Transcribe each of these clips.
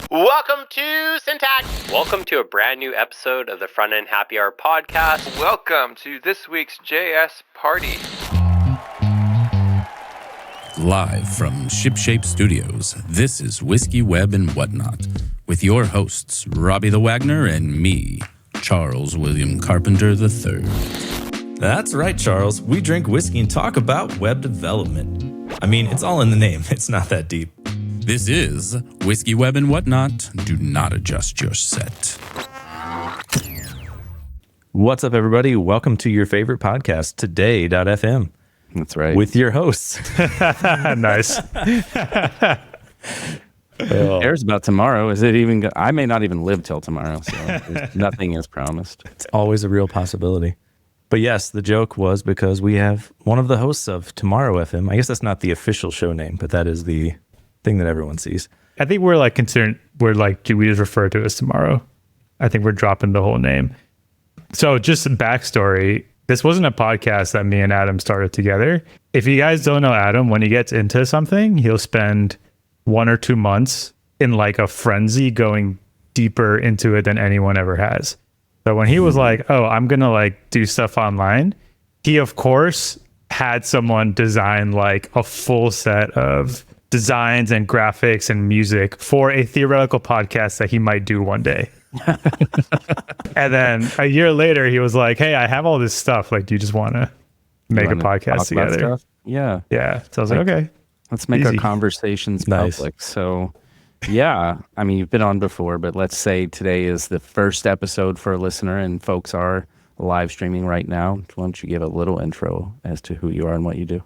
Welcome to Syntax. Welcome to a brand new episode of the Front End Happy Hour podcast. Welcome to this week's JS Party. Live from Shipshape Studios, this is Whiskey, Web, and Whatnot, with your hosts, Robbie the Wagner and me, Charles William Carpenter III. That's right, Charles. We drink whiskey and talk about web development. I mean, it's all in the name. It's not that deep. This is Whiskey, Web, and Whatnot. Do not adjust your set. What's up, everybody? Welcome to your favorite podcast, Today.fm. That's right. With your hosts. Nice. Who cares about tomorrow? Is it even? I may not even live till tomorrow, so nothing is promised. It's always a real possibility. But yes, the joke was because we have one of the hosts of Tomorrow FM. I guess that's not the official show name, but that is the thing that everyone sees. I think we're like concerned. We're like, do we just refer to it as Tomorrow? I think we're dropping the whole name. So just some backstory. This wasn't a podcast that me and Adam started together. If you guys don't know Adam, when he gets into something, he'll spend 1 or 2 months in like a frenzy going deeper into it than anyone ever has. So when he was like, oh, I'm going to like do stuff online, he of course had someone design like a full set of designs and graphics and music for a theoretical podcast that he might do one day. And then a year later, he was like, hey, I have all this stuff. Like, do you just want to make a podcast together? Yeah. Yeah. So I was like, okay. Let's make Easy. our conversations public. So, yeah, I mean, you've been on before, but let's say today is the first episode for a listener and folks are live streaming right now. Why don't you give a little intro as to who you are and what you do?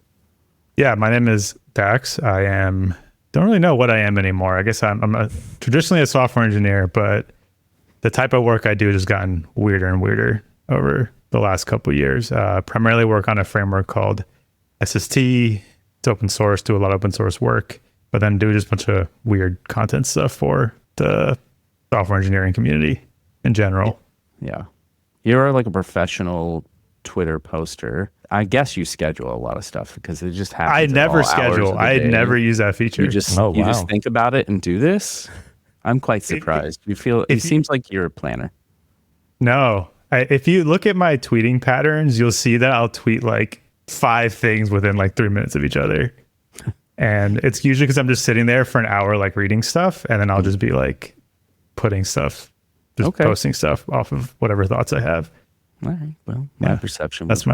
Yeah, my name is Dax. Don't really know what I am anymore. I guess I'm traditionally a software engineer, but the type of work I do has gotten weirder and weirder over the last couple of years. Primarily work on a framework called SST. It's open source, do a lot of open source work, but then do just a bunch of weird content stuff for the software engineering community in general. Yeah. You're like a professional Twitter poster. I guess you schedule a lot of stuff because it just happens. I never schedule. I never use that feature. You just think about it and do this. I'm quite surprised. It seems like you're a planner. No. If you look at my tweeting patterns, you'll see that I'll tweet like 5 things within like 3 minutes of each other. And it's usually because I'm just sitting there for an hour like reading stuff, and then I'll just be like putting stuff, posting stuff off of whatever thoughts I have. All right. Well, my perception was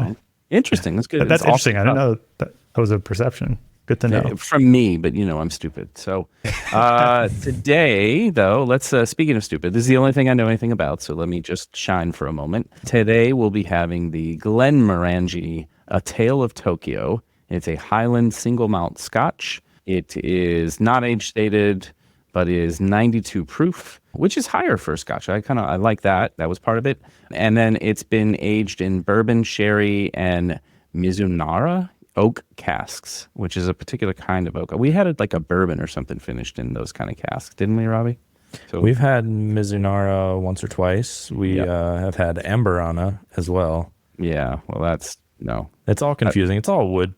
interesting. That's good. That's interesting. I didn't know that was a perception. Good to know. From me, but I'm stupid. So today, though, let's, speaking of stupid, this is the only thing I know anything about, so let me just shine for a moment. Today, we'll be having the Glenmorangie, A Tale of Tokyo. It's a Highland single malt Scotch. It is not age stated, but is 92 proof, which is higher for a Scotch. I like that. That was part of it. And then it's been aged in bourbon, sherry, and Mizunara oak casks, which is a particular kind of oak. We had like a bourbon or something finished in those kind of casks, didn't we, Robbie? So we've had Mizunara once or twice. We have had Amberana as well. Yeah, well, it's all confusing. It's all wood.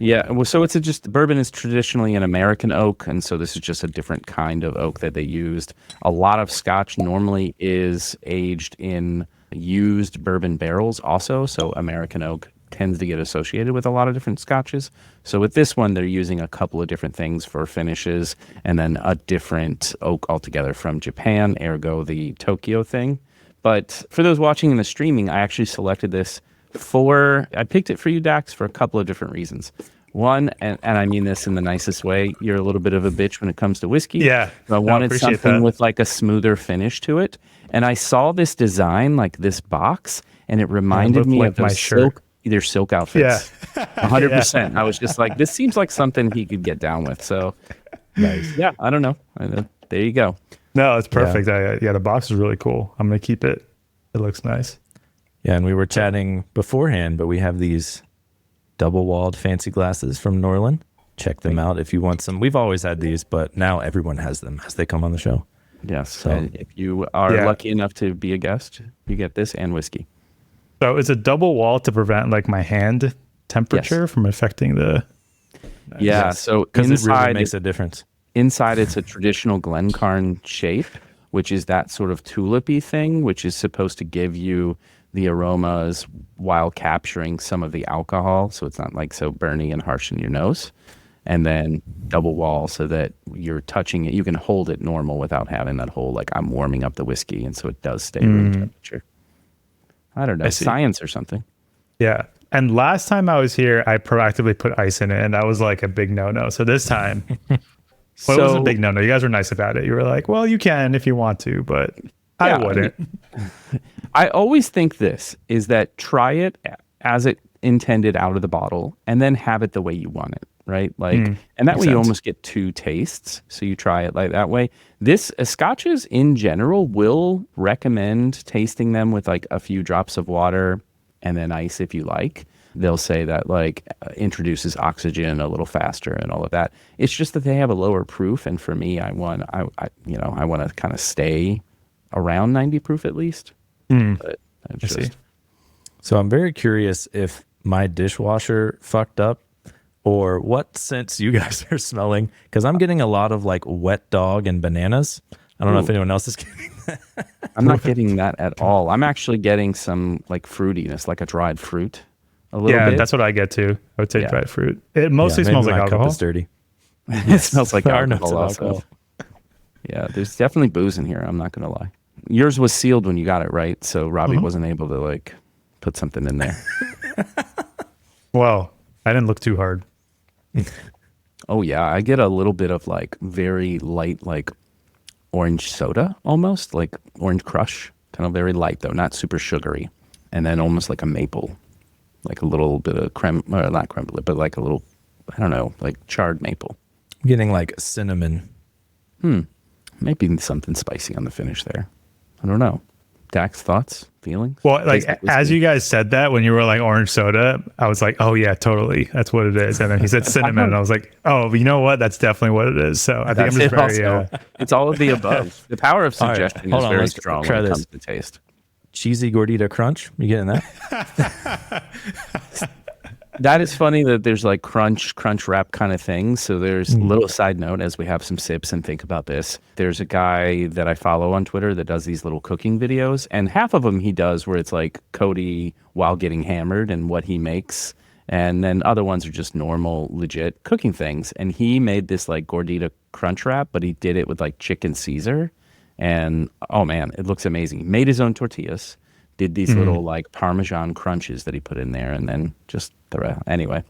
Yeah, well, so bourbon is traditionally an American oak, and so this is just a different kind of oak that they used. A lot of Scotch normally is aged in used bourbon barrels also, so American oak tends to get associated with a lot of different Scotches. So with this one, they're using a couple of different things for finishes, and then a different oak altogether from Japan, ergo the Tokyo thing. But for those watching in the streaming, I actually selected this I picked it for you, Dax, for a couple of different reasons. One, and I mean this in the nicest way, you're a little bit of a bitch when it comes to whiskey. Yeah. So I wanted something with like a smoother finish to it. And I saw this design, like this box, and it reminded me of those silk outfits. Yeah. 100%. I was just like, this seems like something he could get down with. So, nice. Yeah, I don't know. There you go. No, it's perfect. The box is really cool. I'm going to keep it. It looks nice. Yeah, and we were chatting beforehand, but we have these double-walled fancy glasses from Norland. Check them out if you want some. We've always had these, but now everyone has them as they come on the show. Yes. So if you are lucky enough to be a guest, you get this and whiskey. So it's a double wall to prevent like my hand temperature from affecting the... Yeah, so because it really inside makes a difference. Inside, it's a traditional Glencairn shape, which is that sort of tulipy thing, which is supposed to give you the aromas while capturing some of the alcohol, so it's not like so burny and harsh in your nose. And then double wall so that you're touching it. You can hold it normal without having that whole, like, I'm warming up the whiskey, and so it does stay room temperature. I don't know, science or something. Yeah. And last time I was here, I proactively put ice in it, and that was like a big no-no. So this time, it was a big no-no. You guys were nice about it. You were like, well, you can if you want to, but I wouldn't. I always think this is that try it as it intended out of the bottle, and then have it the way you want it. Right? Like, and that way you almost get two tastes. So you try it like that way. Scotches in general will recommend tasting them with like a few drops of water and then ice if you like. They'll say that like introduces oxygen a little faster and all of that. It's just that they have a lower proof. And for me, I want to kind of stay around 90 proof at least. But So I'm very curious if my dishwasher fucked up, or what scents you guys are smelling, because I'm getting a lot of like wet dog and bananas. I don't know if anyone else is getting that. I'm not getting that at all. I'm actually getting some like fruitiness, like a dried fruit a little bit. Yeah, that's what I get too. I would say dried fruit. It mostly smells like alcohol. Cup is dirty. It smells like There are alcohol notes of also. alcohol. Yeah, there's definitely booze in here. I'm not going to lie. Yours was sealed when you got it, right? So Robbie wasn't able to like put something in there. Well, I didn't look too hard. Oh yeah, I get a little bit of like very light, like orange soda, almost like orange crush, kind of very light though, not super sugary, and then almost like a maple, like a little bit of creme, or not creme brulee, but like a little, I don't know, like charred maple. I'm getting like cinnamon. Maybe something spicy on the finish there. I don't know. Dax, thoughts, feelings? Well, like Tastes as whiskey. you guys said that, when you were like orange soda, I was like, oh yeah, totally, that's what it is. And then he said cinnamon, and I was like, oh, but you know what? That's definitely what it is. So I think I'm just very. It's all of the above. The power of right, suggestion hold is on, very let's strong try when it this. comes to taste. Cheesy gordita crunch. You getting that? That is funny that there's like crunch wrap kind of things. So there's a little side note as we have some sips and think about this. There's a guy that I follow on Twitter that does these little cooking videos, and half of them he does where it's like Cody while getting hammered and what he makes. And then other ones are just normal, legit cooking things. And he made this like gordita crunch wrap, but he did it with like chicken Caesar. And oh man, it looks amazing. He made his own tortillas, did these little like Parmesan crunches that he put in there, and then just the rest. Anyway,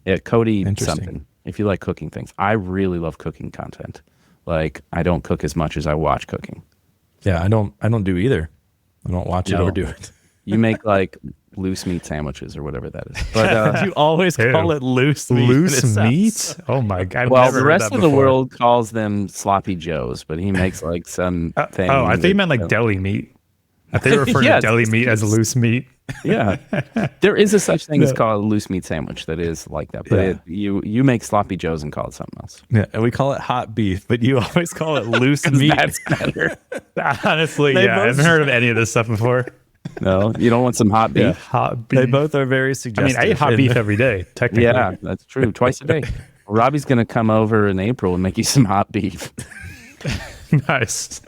yeah, Cody something. If you like cooking things, I really love cooking content. Like I don't cook as much as I watch cooking. Yeah, I don't do either. I don't watch it or do it. You make like loose meat sandwiches or whatever that is. But You always call it loose meat. Loose and it meat? sounds- Oh my god! well, the rest of the world calls them sloppy joes, but he makes like some thing. Oh, I think you meant like deli meat. I think they refer Yes, to deli meat as loose meat. Yeah, there is a such thing as called a loose meat sandwich that is like that. But you make sloppy joes and call it something else. Yeah, and we call it hot beef, but you always call it loose meat. That's better. Honestly, They I both- haven't heard of any of this stuff before. No, you don't want some hot beef. Hot beef. They both are very I suggestive. mean, I eat hot beef every day, technically. Yeah, that's true. Twice a day. Robbie's gonna come over in April and make you some hot beef. Nice.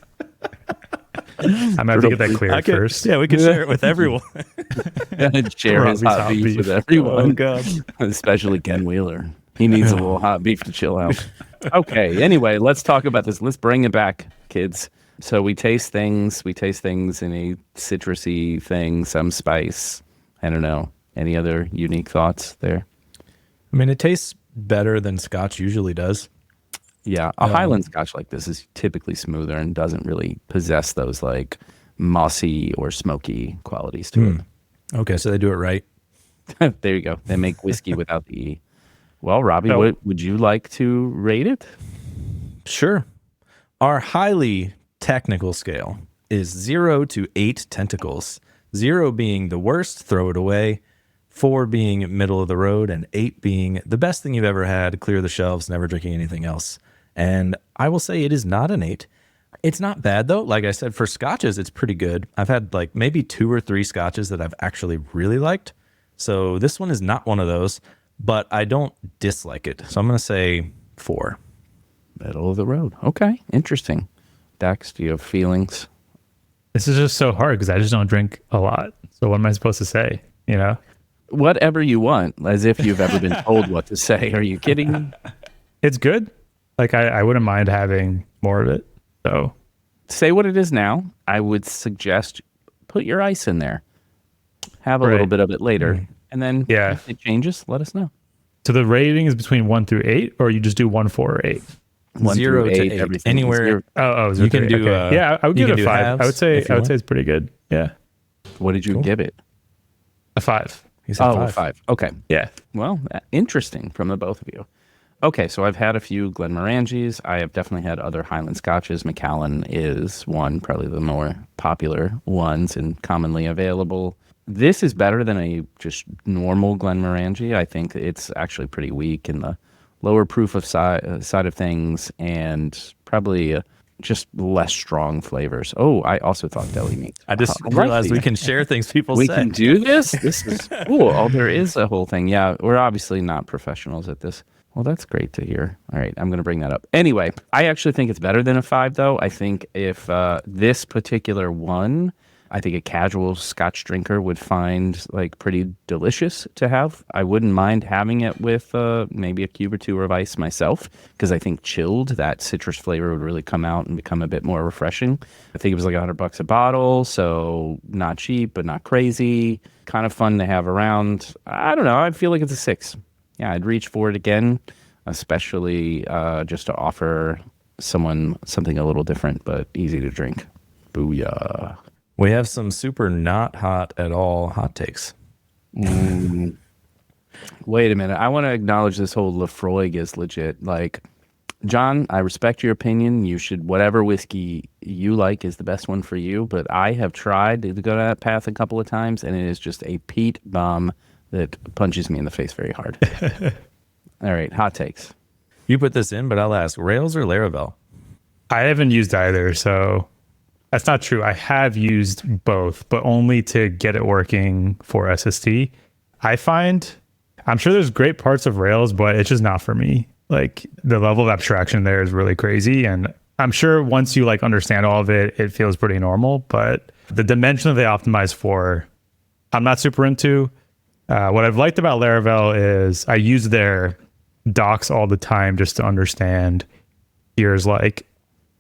I'm gonna have to get that cleared first. Yeah, we could share it with everyone. And share his Robbie's hot hot beef beef. with everyone. Oh, God. Especially Ken Wheeler. He needs a little hot beef to chill out. Okay, anyway, let's talk about this. Let's bring it back, kids. So we taste things in a citrusy thing, some spice. I don't know. Any other unique thoughts there? I mean, it tastes better than Scotch usually does. Yeah, a Highland Scotch like this is typically smoother and doesn't really possess those like mossy or smoky qualities to Okay, so they do it right. it. There you go. They make whiskey without the E. Well, Robbie, would you like to rate it? Sure. Our highly technical scale is 0 to 8 tentacles. 0 being the worst, throw it away. 4 being middle of the road, and 8 being the best thing you've ever had, clear the shelves, never drinking anything else. And I will say it is not an 8. It's not bad though. Like I said, for scotches, it's pretty good. I've had like maybe 2 or 3 scotches that I've actually really liked. So this one is not one of those, but I don't dislike it. So I'm going to say 4. Middle of the road. Okay, interesting. Dax, do you have feelings? This is just so hard because I just don't drink a lot. So what am I supposed to say? You know? Whatever you want, as if you've ever been told what to say. Are you kidding? It's good. Like I wouldn't mind having more of it. So Say what it is now. I would suggest put your ice in there. Have a little bit of it later. And then if it changes, let us know. So the rating is between 1 through 8, or you just do 1, 4, or 8? 1 0 through to 8, 8. everything. Anywhere. Oh, You can do. okay. Yeah, I would you give can it a do 5. halves I would say if you want. it's pretty good. Yeah, What did you give it? a 5. He said Oh, 5. 5. Okay. Yeah. Well, interesting from the both of you. Okay, so I've had a few Glenmorangies. I have definitely had other Highland Scotches. Macallan is one, probably the more popular ones and commonly available. This is better than a just normal Glenmorangie. I think it's actually pretty weak in the lower proof of side of things, and probably just less strong flavors. Oh, I also thought deli meat. I just like realized these. we can share things people We say. can do this? This is cool. Oh, there is a whole thing. Yeah, we're obviously not professionals at this. Well, that's great to hear. All right, I'm going to bring that up. Anyway, I actually think it's better than a 5, though. I think if this particular one, I think a casual Scotch drinker would find like pretty delicious to have. I wouldn't mind having it with maybe a cube or two of ice myself, because I think chilled, that citrus flavor would really come out and become a bit more refreshing. I think it was like $100 a bottle, so not cheap, but not crazy. Kind of fun to have around. I don't know. I feel like it's a 6. Yeah, I'd reach for it again, especially just to offer someone something a little different but easy to drink. Booyah. We have some super not hot at all hot takes. Wait a minute. I want to acknowledge this whole Lafroig is legit. Like, John, I respect your opinion. You should, whatever whiskey you like is the best one for you. But I have tried to go that path a couple of times, and it is just a peat bomb that punches me in the face very hard. All right, hot takes. You put this in, but I'll ask, Rails or Laravel? I haven't used either, so that's not true. I have used both, but only to get it working for SST. I'm sure there's great parts of Rails, but it's just not for me. Like, the level of abstraction there is really crazy, and I'm sure once you like understand all of it, it feels pretty normal, but the dimension that they optimize for, I'm not super into. What I've liked about Laravel is I use their docs all the time just to understand, here's like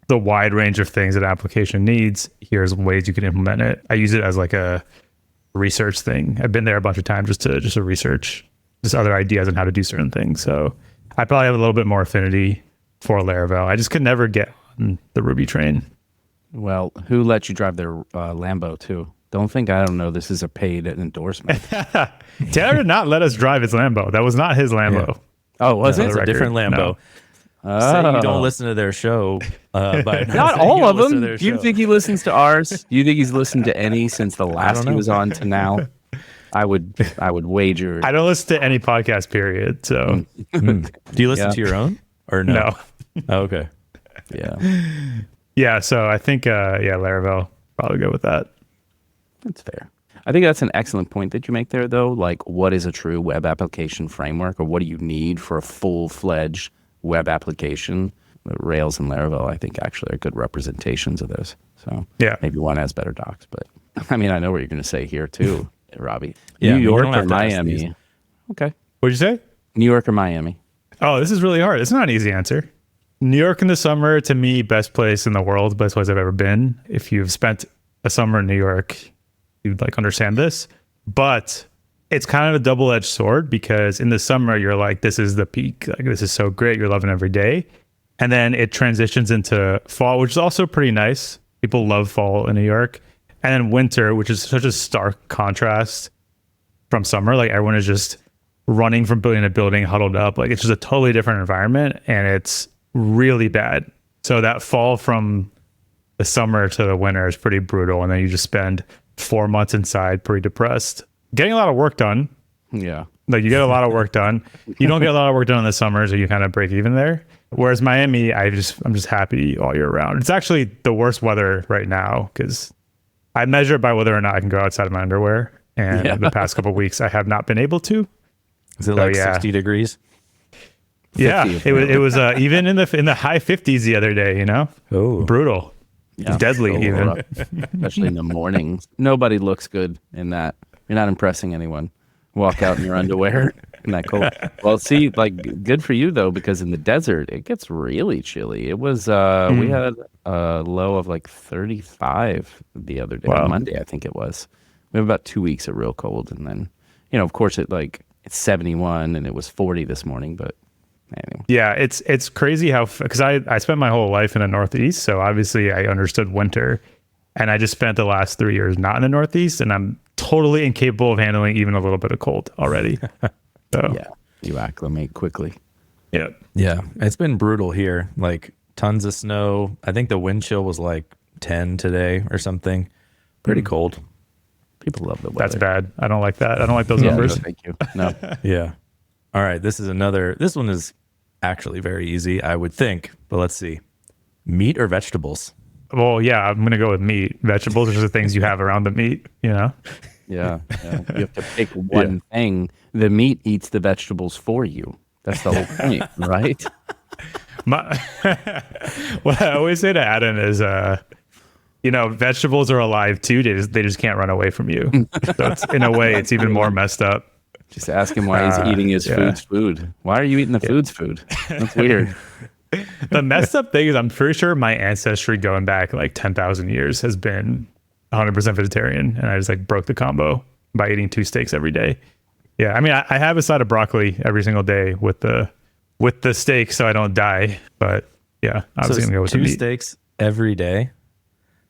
the wide range of things that application needs. Here's ways you can implement it. I use it as like a research thing. I've been there a bunch of times just to research just other ideas on how to do certain things. So I probably have a little bit more affinity for Laravel. I just could never get on the Ruby train. Well, who let you drive their Lambo, too? Don't think I don't know this is a paid endorsement. Taylor did not let us drive his Lambo. That was not his Lambo. Yeah. Oh, was It's it? a different Lambo. No. Say you don't listen to their show. By Not saying all you of listen to them. their Do you show. think he listens to ours? Do you think he's listened to any since the last he know. was on to now? I would wager. I don't listen to any podcast, period. So Do you listen Yeah. to your own or no? no. Oh, okay. Yeah, Yeah, so I think Laravel, probably go with that. that's fair. I think that's an excellent point that you make there, though. Like, what is a true web application framework, or what do you need for a full-fledged web application? Rails and Laravel, I think, actually are good representations of this. So Yeah. maybe one has better docs, but I mean, I know what you're going to say here too, Robbie. Yeah, I New mean, you York don't or have to ask these. Miami? Okay, What'd you say? New York or Miami? Oh, this is really hard. It's not an easy answer. New York in the summer, to me, best place in the world, best place I've ever been. If you've spent a summer in New York, you'd like understand this. But it's kind of a double-edged sword, because in the summer, you're like, this is the peak. Like, this is so great. You're loving every day. And then it transitions into fall, which is also pretty nice. People love fall in New York. And then winter, which is such a stark contrast from summer. Like, everyone is just running from building to building, huddled up. Like, it's just a totally different environment, and it's really bad. So that fall from the summer to the winter is pretty brutal. And then you just spend 4 months inside, pretty depressed, getting a lot of work done. Yeah. Like, you get a lot of work done. You don't get a lot of work done in the summer, so you kind of break even there. Whereas Miami, I'm just happy all year round. It's actually the worst weather right now, because I measure it by whether or not I can go outside of my underwear. And Yeah. the past couple of weeks, I have not been able to. Is it So, like yeah. 60 degrees? Yeah, 50 it was even in the high 50s the other day. Oh, Brutal, Yeah. deadly So even. rough, especially in the mornings. Nobody looks good in that. You're not impressing anyone. Walk out in your underwear in that cold. Well, see, like, good for you though, because in the desert it gets really chilly. It was we had a low of like 35 the other day, Wow. Monday I think it was. We have about 2 weeks of real cold, and then of course it's 71 and it was 40 this morning, but anyway. Yeah, it's crazy how, because I spent my whole life in the Northeast, so obviously I understood winter, and I just spent the last 3 years not in the Northeast, and I'm totally incapable of handling even a little bit of cold already. So Yeah, you acclimate quickly. yeah. yeah. It's been brutal here. Like tons of snow. I think the wind chill was like 10 today or something. Pretty cold. People love the weather. That's bad. I don't like that. I don't like those Yeah, numbers. no, thank you. No. Yeah. All right. This one is actually very easy, I would think, but let's see. Meat or vegetables? Well, yeah, I'm gonna go with meat. Vegetables are just the things you have around the meat. Yeah. You have to pick one thing. The meat eats the vegetables for you. That's the whole point, right? What I always say to Adam is, vegetables are alive too. They just can't run away from you. So in a way, it's even more messed up. Just ask him why he's eating his food's food. Why are you eating the food's food? That's weird. The messed up thing is I'm pretty sure my ancestry going back like 10,000 years has been 100% vegetarian, and I just like broke the combo by eating 2 steaks every day. Yeah, I mean, I have a side of broccoli every single day with the steak so I don't die. But yeah, obviously I'm gonna go with the 2 meat. steaks every day.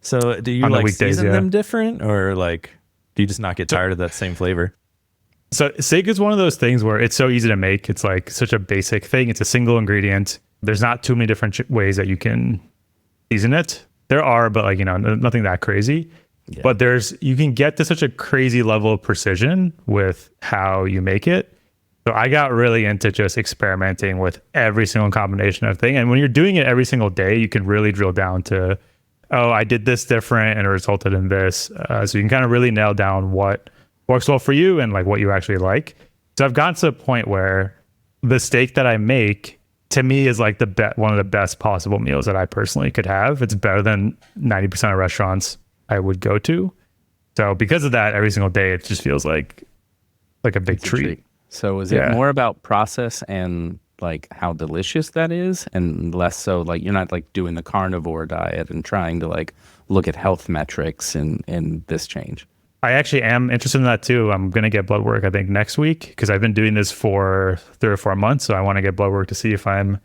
So do you On the like weekdays, season yeah. them different, or like do you just not get tired of that same flavor? So steak is one of those things where it's so easy to make. It's like such a basic thing. It's a single ingredient. There's not too many different ways that you can season it. There are, but like, nothing that crazy. Yeah. But you can get to such a crazy level of precision with how you make it. So I got really into just experimenting with every single combination of thing. And when you're doing it every single day, you can really drill down to, I did this different and it resulted in this. So you can kind of really nail down what works well for you and like what you actually like. So I've gotten to a point where the steak that I make, to me, is like one of the best possible meals that I personally could have. It's better than 90% of restaurants I would go to. So because of that, every single day, it just feels like a big treat. So is it more about process and like how delicious that is, and less so like you're not like doing the carnivore diet and trying to like look at health metrics and this change? I actually am interested in that too. I'm going to get blood work, I think, next week, because I've been doing this for 3 or 4 months. So I want to get blood work to see if I'm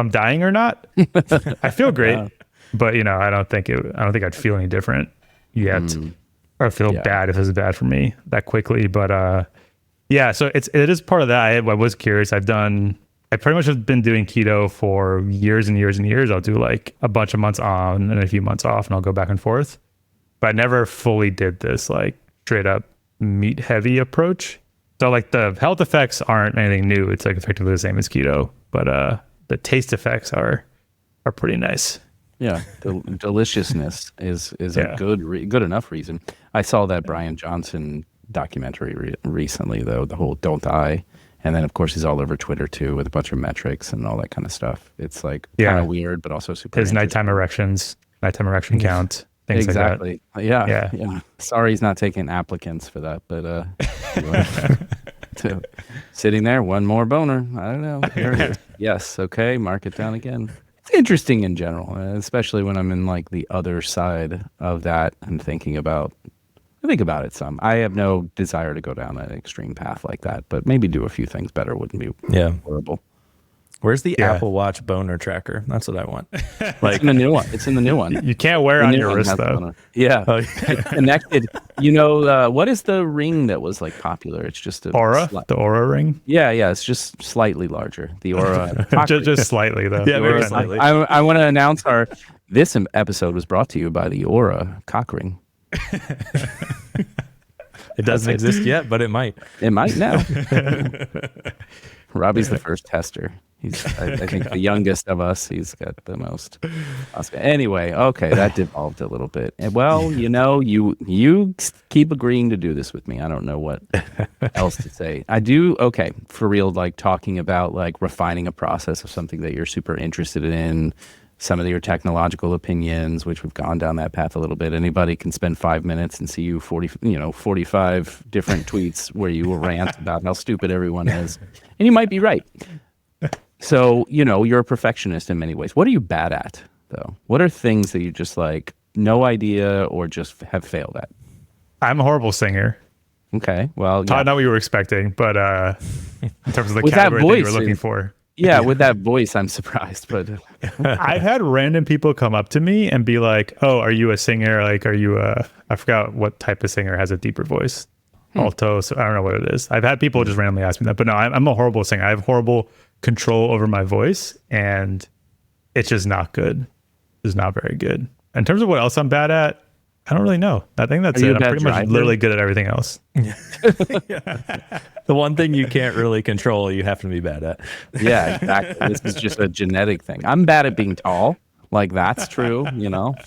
dying or not. I feel great, but I don't think I'd feel any different yet, or feel bad if it's bad for me that quickly. But so it is part of that. I was curious. I pretty much have been doing keto for years and years and years. I'll do like a bunch of months on and a few months off, and I'll go back and forth. But I never fully did this like straight up meat heavy approach. So like the health effects aren't anything new. It's like effectively the same as keto, but the taste effects are pretty nice. Yeah, the deliciousness is a good enough reason. I saw that Brian Johnson documentary recently, though, the whole "Don't Die," and then of course he's all over Twitter too with a bunch of metrics and all that kind of stuff. It's like kind of weird, but also super. His nighttime erection count. Things exactly. Like that. Yeah. Sorry, he's not taking applicants for that, but sitting there, one more boner. I don't know. There it is. Yes. Okay. Mark it down again. It's interesting in general, especially when I'm in like the other side of that and I think about it some. I have no desire to go down an extreme path like that, but maybe do a few things better wouldn't be horrible. Where's the Apple Watch boner tracker? That's what I want. Like it's in the new one. It's in the new one. You can't wear it on your wrist though. Yeah. It's connected. What is the ring that was like popular? It's just the Oura ring. Yeah. It's just slightly larger. The Oura. just slightly though. Yeah, very slightly. I want to announce this episode was brought to you by the Oura cock ring. It doesn't exist yet, but it might. It might now. Robbie's the first tester. I think the youngest of us. He's got the most. Anyway, okay, that devolved a little bit. And, well, you keep agreeing to do this with me. I don't know what else to say. I do. Okay, for real, like talking about like refining a process of something that you're super interested in. Some of your technological opinions, which we've gone down that path a little bit. Anybody can spend 5 minutes and see you 45 different tweets where you will rant about how stupid everyone is. And you might be right. So, you're a perfectionist in many ways. What are you bad at, though? What are things that you just like, no idea or just have failed at? I'm a horrible singer. Okay, well, yeah. Not what you were expecting, but in terms of the With that category that you voice, were looking for. Yeah, with that voice, I'm surprised. But I've had random people come up to me and be like, "Oh, are you a singer? Like, are you I forgot what type of singer has a deeper voice. Alto, so I don't know what it is. I've had people just randomly ask me that, but no, I'm a horrible singer. I have horrible control over my voice, and it's just not good. It's not very good. In terms of what else I'm bad at, I don't really know. I think that's it. I'm pretty much literally good at everything else. The one thing you can't really control, you have to be bad at. Yeah, exactly. This is just a genetic thing. I'm bad at being tall. Like, that's true,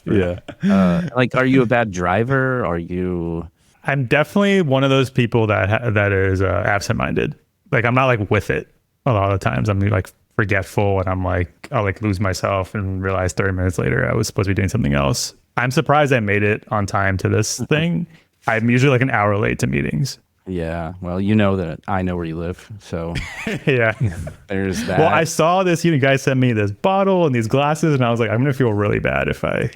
Yeah. Like, are you a bad driver? Are you... I'm definitely one of those people that is absent-minded. Like, I'm not like with it a lot of the times. I'm like forgetful, and I'll like lose myself and realize 30 minutes later I was supposed to be doing something else. I'm surprised I made it on time to this thing. I'm usually like an hour late to meetings. Yeah, well, you know that I know where you live, so yeah, there's that. Well, I saw this. You guys sent me this bottle and these glasses, and I was like, I'm gonna feel really bad if I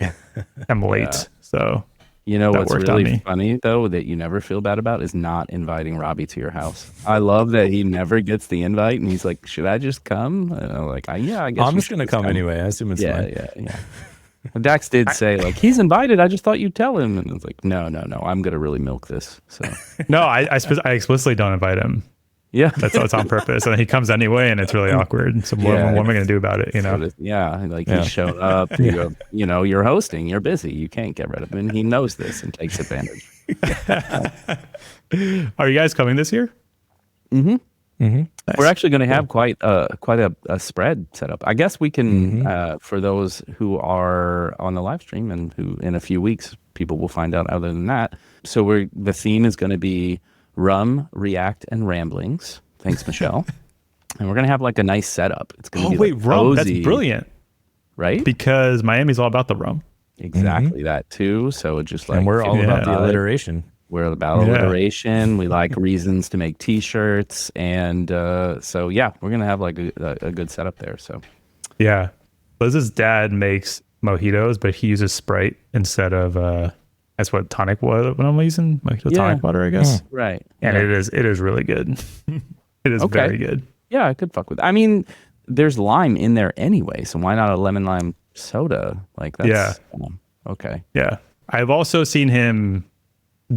am late. Yeah. So what's really funny though that you never feel bad about is not inviting Robbie to your house. I love that he never gets the invite, and he's like, "Should I just come?" And I'm like, "Yeah, I guess." I'm just gonna come anyway. I assume it's fine. Yeah. Dax did say, like, he's invited. I just thought you'd tell him. And I was like, no. I'm going to really milk this. So no, I explicitly don't invite him. Yeah. That's on purpose. And he comes anyway, and it's really awkward. So what am I going to do about it? He showed up. You're hosting. You're busy. You can't get rid of him. And he knows this and takes advantage. Are you guys coming this year? Mm-hmm. Mm-hmm. Nice. We're actually going to have quite a spread set up. I guess we can, for those who are on the live stream and who in a few weeks people will find out other than that. So the theme is going to be rum, react, and ramblings. Thanks, Michelle. And we're going to have like a nice setup. It's going to be rum. That's brilliant. Right? Because Miami's all about the rum. Exactly that too. So just like, and we're all about the alliteration. We're about alliteration. We like reasons to make T-shirts, and we're gonna have like a good setup there. So, yeah, Liz's dad makes mojitos, but he uses Sprite instead of that's what tonic water. What I'm using, tonic water, I guess. Right, and it is really good. It is very good. Yeah, I could fuck with it. I mean, there's lime in there anyway, so why not a lemon lime soda? Like that's okay. Yeah, I've also seen him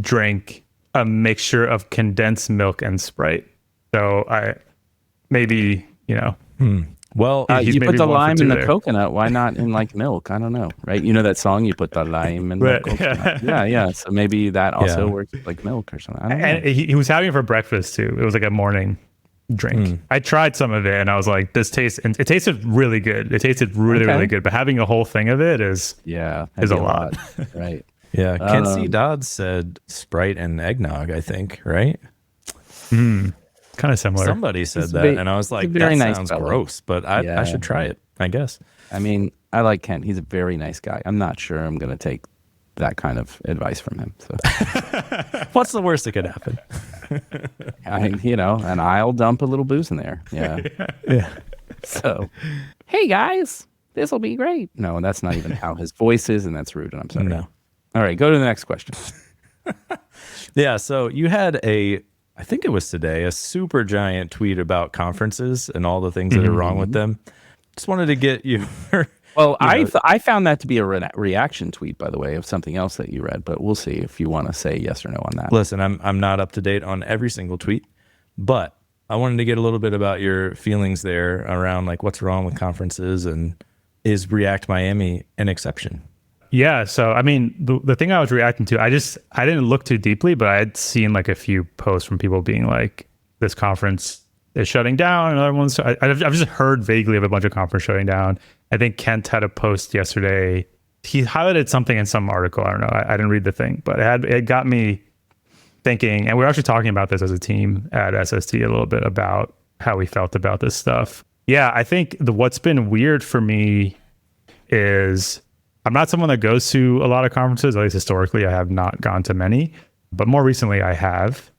drink a mixture of condensed milk and Sprite. So Well, you put the lime in the coconut. Why not in like milk? I don't know. Right? You know that song, you put the lime in the coconut. Yeah. So maybe that also works like milk or something. I don't know. And he was having it for breakfast too. It was like a morning drink. I tried some of it and I was like, it tasted really good. It tasted really good. But having a whole thing of it is a lot. Right. Yeah, Kenzie Dodds said Sprite and eggnog, I think, right? Kind of similar. Somebody said that, and I was like, that nice sounds fellow. gross, but I should try it, I guess. I mean, I like Kent. He's a very nice guy. I'm not sure I'm going to take that kind of advice from him. So, what's the worst that could happen? And I'll dump a little booze in there. Yeah. Yeah. So, hey guys, this will be great. No, that's not even how his voice is, and that's rude, and I'm sorry. No. All right, go to the next question. Yeah, so you had I think it was today, a super giant tweet about conferences and all the things that are wrong with them. Just wanted to get you. Well, I found that to be a reaction tweet, by the way, of something else that you read, but we'll see if you want to say yes or no on that. Listen, I'm not up to date on every single tweet, but I wanted to get a little bit about your feelings there around like what's wrong with conferences, and is React Miami an exception? Yeah. So, I mean, the thing I was reacting to, I didn't look too deeply, but I had seen like a few posts from people being like, this conference is shutting down. Another one's, I've just heard vaguely of a bunch of conferences shutting down. I think Kent had a post yesterday. He highlighted something in some article. I don't know. I didn't read the thing, but it got me thinking. And we're actually talking about this as a team at SST a little bit about how we felt about this stuff. Yeah, I think what's been weird for me is I'm not someone that goes to a lot of conferences. At least historically, I have not gone to many, but more recently I have.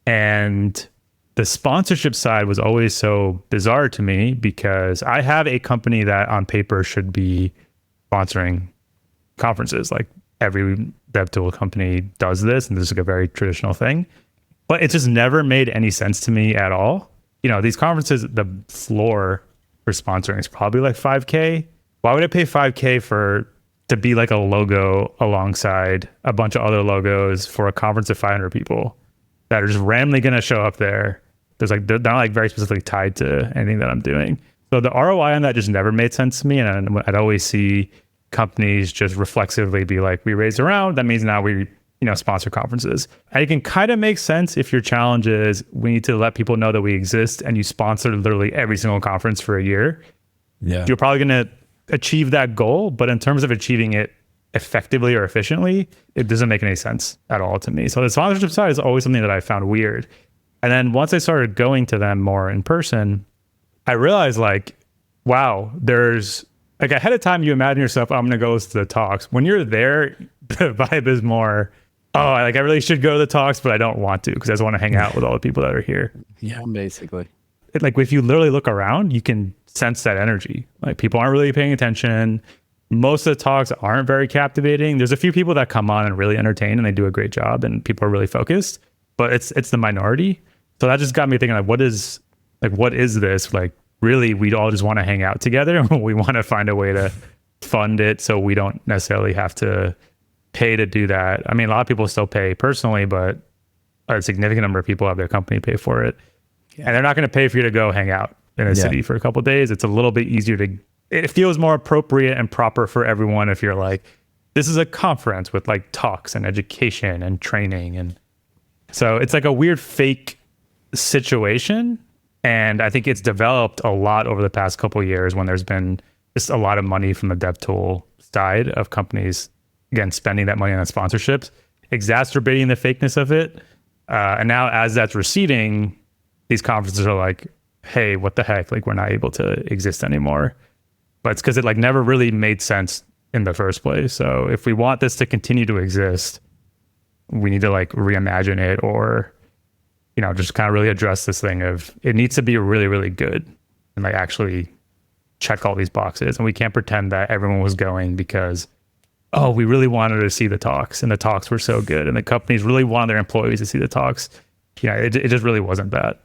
And the sponsorship side was always so bizarre to me because I have a company that on paper should be sponsoring conferences. Like every dev tool company does this, and this is like a very traditional thing, but it just never made any sense to me at all. You know, these conferences, the floor for sponsoring is probably like $5K. Why would I pay $5K to be like a logo alongside a bunch of other logos for a conference of 500 people that are just randomly going to show up there? They're not like very specifically tied to anything that I'm doing. So the ROI on that just never made sense to me. And I'd always see companies just reflexively be like, we raised a round. That means now we, sponsor conferences. And it can kind of make sense if your challenge is we need to let people know that we exist and you sponsor literally every single conference for a year. Yeah. You're probably going to achieve that goal. But in terms of achieving it effectively or efficiently, it doesn't make any sense at all to me. So the sponsorship side is always something that I found weird. And then once I started going to them more in person, I realized like, wow, there's like ahead of time, you imagine yourself, I'm going to go to the talks. When you're there, the vibe is more, I really should go to the talks, but I don't want to because I just want to hang out with all the people that are here. Yeah, basically. Like if you literally look around, you can sense that energy. Like people aren't really paying attention. Most of the talks aren't very captivating. There's a few people that come on and really entertain and they do a great job and people are really focused, but it's the minority. So that just got me thinking like, what is this? Like really, we'd all just want to hang out together and we want to find a way to fund it so we don't necessarily have to pay to do that. I mean, a lot of people still pay personally, but a significant number of people have their company pay for it. Yeah. And they're not going to pay for you to go hang out in a city for a couple of days. It's a little bit easier it feels more appropriate and proper for everyone if you're like, this is a conference with like talks and education and training. And so it's like a weird fake situation. And I think it's developed a lot over the past couple of years when there's been just a lot of money from the dev tool side of companies, again, spending that money on sponsorships, exacerbating the fakeness of it. And now as that's receding, these conferences are like, hey, what the heck? Like we're not able to exist anymore. But it's because it like never really made sense in the first place. So if we want this to continue to exist, we need to like reimagine it or, just kind of really address this thing of it needs to be really, really good and like actually check all these boxes. And we can't pretend that everyone was going because, we really wanted to see the talks and the talks were so good and the companies really wanted their employees to see the talks. It just really wasn't that.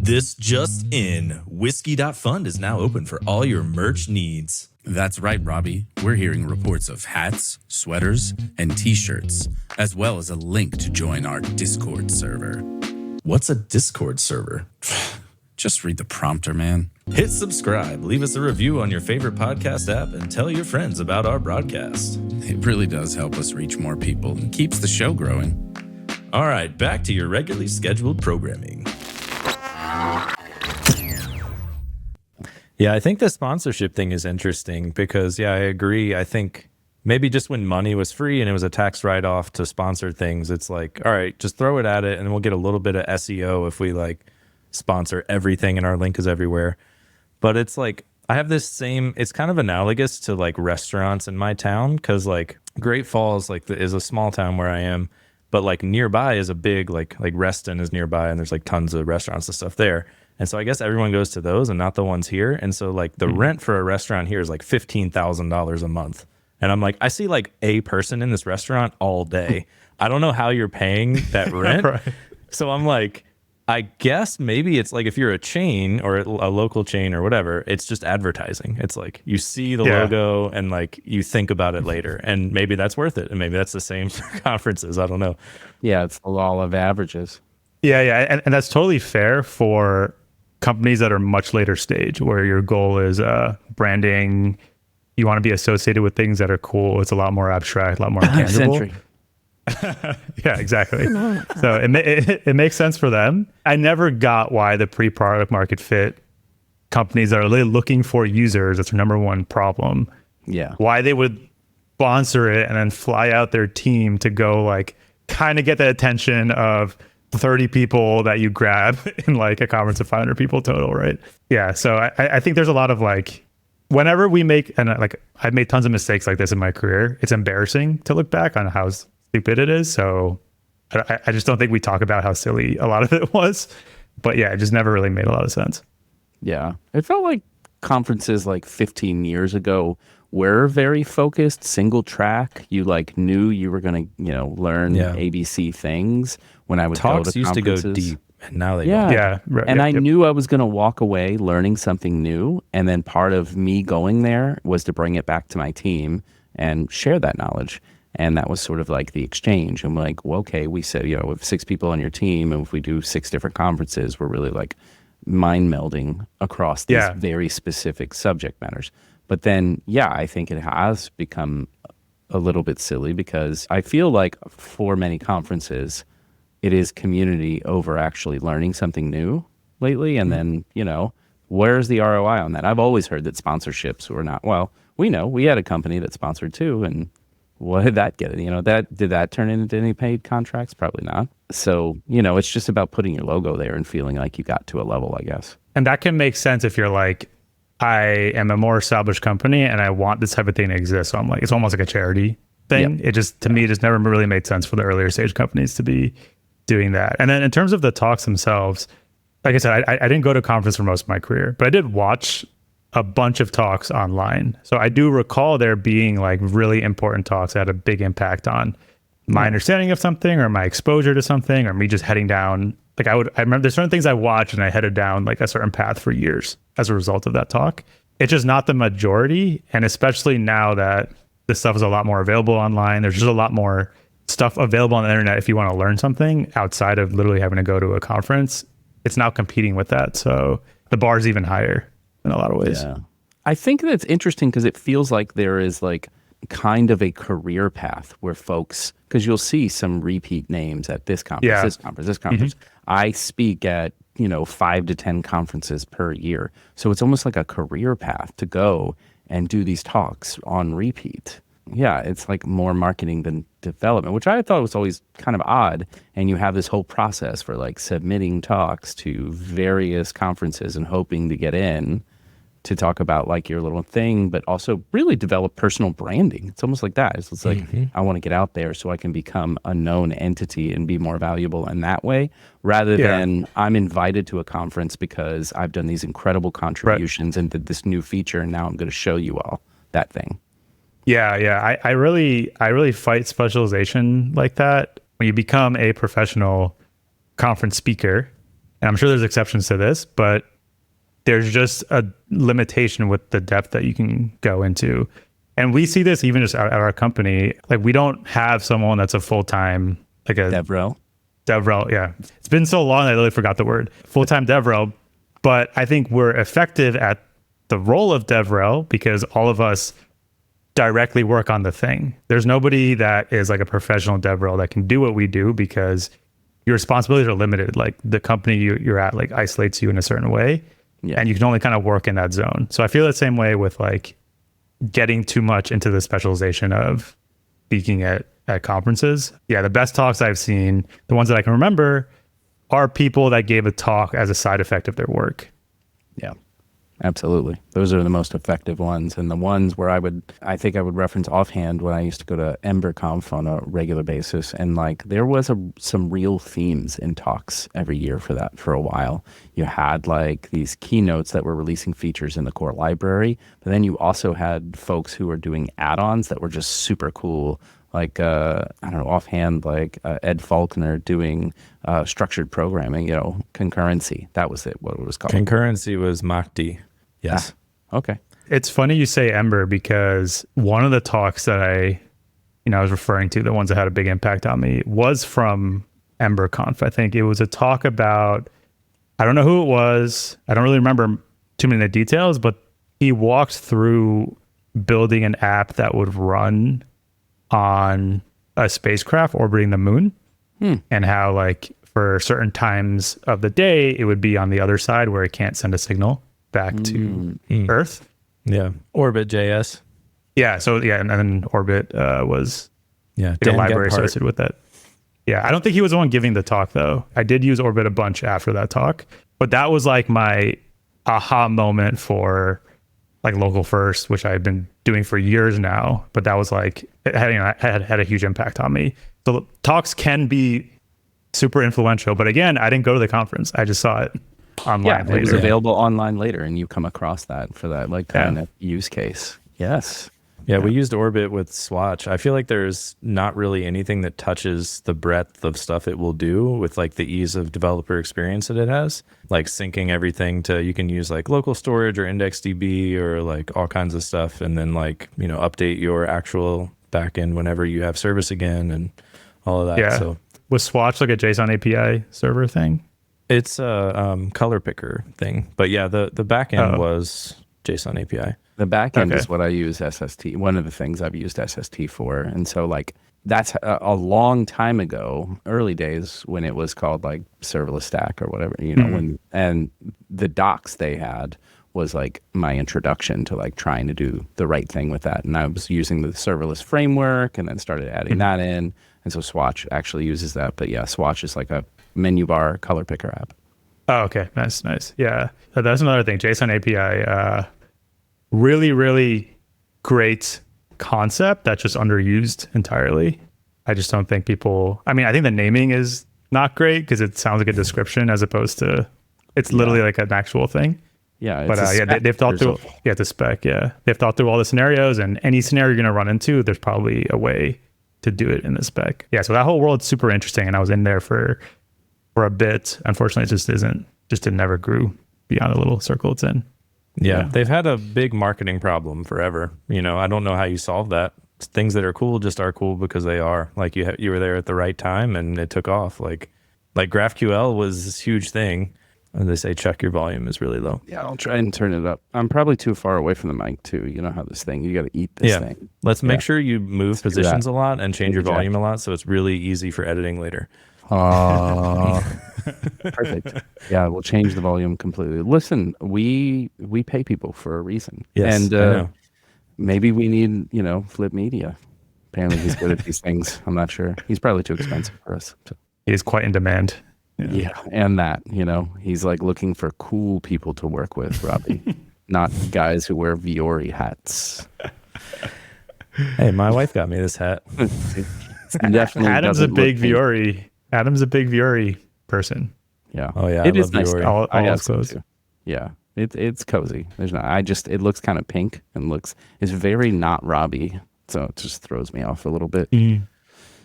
This just in, Whisky.fund is now open for all your merch needs. That's right, Robbie. We're hearing reports of hats, sweaters, and t-shirts, as well as a link to join our Discord server. What's a Discord server? Just read the prompter, man. Hit subscribe, leave us a review on your favorite podcast app, and tell your friends about our broadcast. It really does help us reach more people and keeps the show growing. All right, back to your regularly scheduled programming. Yeah, I think the sponsorship thing is interesting because, I agree. I think maybe just when money was free and it was a tax write-off to sponsor things, it's like, all right, just throw it at it and we'll get a little bit of SEO if we like sponsor everything and our link is everywhere. But it's like, I have this it's kind of analogous to like restaurants in my town because like Great Falls is a small town where I am, but like nearby is a big, like Reston is nearby and there's like tons of restaurants and stuff there. And so I guess everyone goes to those and not the ones here. And so like the rent for a restaurant here is like $15,000 a month. And I'm like, I see like a person in this restaurant all day. I don't know how you're paying that rent. Right. So I'm like, I guess maybe it's like if you're a chain or a local chain or whatever, it's just advertising. It's like you see the logo and like you think about it later. And maybe that's worth it. And maybe that's the same for conferences. I don't know. Yeah, it's the law of averages. Yeah. And that's totally fair for companies that are much later stage where your goal is branding. You want to be associated with things that are cool. It's a lot more abstract, a lot more tangible. Yeah, exactly. So it makes sense for them. I never got why the pre-product market fit companies that are really looking for users, that's their number one problem. Yeah. Why they would sponsor it and then fly out their team to go like kind of get the attention of 30 people that you grab in like a conference of 500 people total, right? Yeah. So I think there's a lot of like, whenever we make, and like I've made tons of mistakes like this in my career, it's embarrassing to look back on how stupid it is. So I just don't think we talk about how silly a lot of it was. But yeah, it just never really made a lot of sense. Yeah. It felt like conferences like 15 years ago were very focused, single track. You like knew you were going to, learn ABC things when I would Talks go to used conferences. to go deep, and now they Yeah. don't. Yeah. Right, And yep, I yep. knew I was going to walk away learning something new. And then part of me going there was to bring it back to my team and share that knowledge. And that was sort of like the exchange. I'm like, well, okay, we said, we have 6 people on your team. And if we do 6 different conferences, we're really like mind melding across these very specific subject matters. But then, I think it has become a little bit silly because I feel like for many conferences, it is community over actually learning something new lately. And then, where's the ROI on that? I've always heard that sponsorships were not, we know we had a company that sponsored too. And what did that get? Did that turn into any paid contracts? Probably not. So, it's just about putting your logo there and feeling like you got to a level, I guess. And that can make sense if you're like, I am a more established company and I want this type of thing to exist. So I'm like, it's almost like a charity thing. Yep. It just, to me, it just never really made sense for the earlier stage companies to be doing that. And then in terms of the talks themselves, like I said, I didn't go to conference for most of my career, but I did watch a bunch of talks online. So I do recall there being like really important talks that had a big impact on my understanding of something or my exposure to something or me just heading down. Like I remember there's certain things I watched and I headed down like a certain path for years as a result of that talk. It's just not the majority. And especially now that this stuff is a lot more available online, there's just a lot more stuff available on the internet if you want to learn something outside of literally having to go to a conference. It's now competing with that. So the bar is even higher in a lot of ways. Yeah. I think that's interesting because it feels like there is like kind of a career path where folks, because you'll see some repeat names at this conference, this conference, this conference. I speak at, 5 to 10 conferences per year. So it's almost like a career path to go and do these talks on repeat. Yeah, it's like more marketing than development, which I thought was always kind of odd. And you have this whole process for like submitting talks to various conferences and hoping to get in to talk about like your little thing, but also really develop personal branding. It's almost like that. It's like, I want to get out there so I can become a known entity and be more valuable in that way, rather than I'm invited to a conference because I've done these incredible contributions and did this new feature. And now I'm going to show you all that thing. Yeah. I really fight specialization like that. When you become a professional conference speaker, and I'm sure there's exceptions to this, but there's just a limitation with the depth that you can go into. And we see this even just at our company. Like we don't have someone that's a full-time, like a DevRel. Yeah. It's been so long I literally forgot the word. Full-time DevRel. But I think we're effective at the role of DevRel because all of us directly work on the thing. There's nobody that is like a professional DevRel that can do what we do because your responsibilities are limited. Like the company you're at like isolates you in a certain way. Yeah. And you can only kind of work in that zone. So I feel the same way with like getting too much into the specialization of speaking at conferences. Yeah, the best talks I've seen, the ones that I can remember, are people that gave a talk as a side effect of their work. Yeah, absolutely. Those are the most effective ones. And the ones where I think I would reference offhand when I used to go to EmberConf on a regular basis. And like there was some real themes in talks every year for that for a while. You had like these keynotes that were releasing features in the core library, but then you also had folks who were doing add-ons that were just super cool. Like, I don't know, offhand, like Ed Faulkner doing structured programming, concurrency. That was what it was called. Concurrency was Mach-D. Yes. Ah, okay. It's funny you say Ember because one of the talks that I was referring to, the ones that had a big impact on me, was from EmberConf. I think it was a talk about, I don't know who it was. I don't really remember too many of the details, but he walked through building an app that would run on a spacecraft orbiting the moon, and how like for certain times of the day it would be on the other side where it can't send a signal back to Earth. Yeah. Orbit.js. Yeah. So yeah, and then Orbit was Yeah. a library associated with that. Yeah, I don't think he was the one giving the talk though. I did use Orbit a bunch after that talk, but that was like my aha moment for like local first, which I've been doing for years now. But that was like it had a huge impact on me. So talks can be super influential, but again, I didn't go to the conference. I just saw it online. Yeah, it was available online later, and you come across that for that like kind of use case. Yes. Yeah, we used Orbit with Swatch. I feel like there's not really anything that touches the breadth of stuff it will do with like the ease of developer experience that it has. Like syncing everything to, you can use like local storage or IndexedDB or like all kinds of stuff. And then like, you know, update your actual backend whenever you have service again and all of that. Yeah. So was Swatch like a JSON API server thing? it's a color picker thing. But yeah, the backend was JSON API. The backend is what I use SST. One of the things I've used SST for. And so like that's a long time ago, early days when it was called like serverless stack or whatever, you know, and the docs they had was like my introduction to like trying to do the right thing with that. And I was using the serverless framework and then started adding that in. And so Swatch actually uses that. But yeah, Swatch is like a menu bar color picker app. Oh, okay. Nice. Yeah. That's another thing. JSON API, really, really great concept that's just underused entirely. I just don't think people, I mean, I think the naming is not great because it sounds like a description as opposed to, it's literally like an actual thing. Yeah. But they've thought through, the spec. Yeah. They've thought through all the scenarios, and any scenario you're going to run into, there's probably a way to do it in the spec. Yeah. So that whole world's super interesting. And I was in there for a bit. Unfortunately, it never grew beyond the little circle it's in. Yeah, they've had a big marketing problem forever. You know, I don't know how you solve that. Things that are cool just are cool because they are. Like you were there at the right time and it took off. Like GraphQL was this huge thing. And they say, Chuck, your volume is really low. Yeah, I'll try and turn it up. I'm probably too far away from the mic too. You know how this thing, you got to eat this thing. Let's make sure you move positions a lot and change your volume a lot so it's really easy for editing later. Perfect. Yeah, we'll change the volume completely. Listen, we pay people for a reason. Yes, and maybe we need, Flip Media. Apparently he's good at these things. I'm not sure. He's probably too expensive for us. So. He is quite in demand. Yeah, and that, he's like looking for cool people to work with, Robbie. Not guys who wear Viore hats. Hey, my wife got me this hat. Adam's a big Viore. Adam's a big Viore person. Yeah. Oh yeah. It is nice. All his clothes. Yeah. It's cozy. There's not. It looks kind of pink and it's very not Robbie, so it just throws me off a little bit. Mm.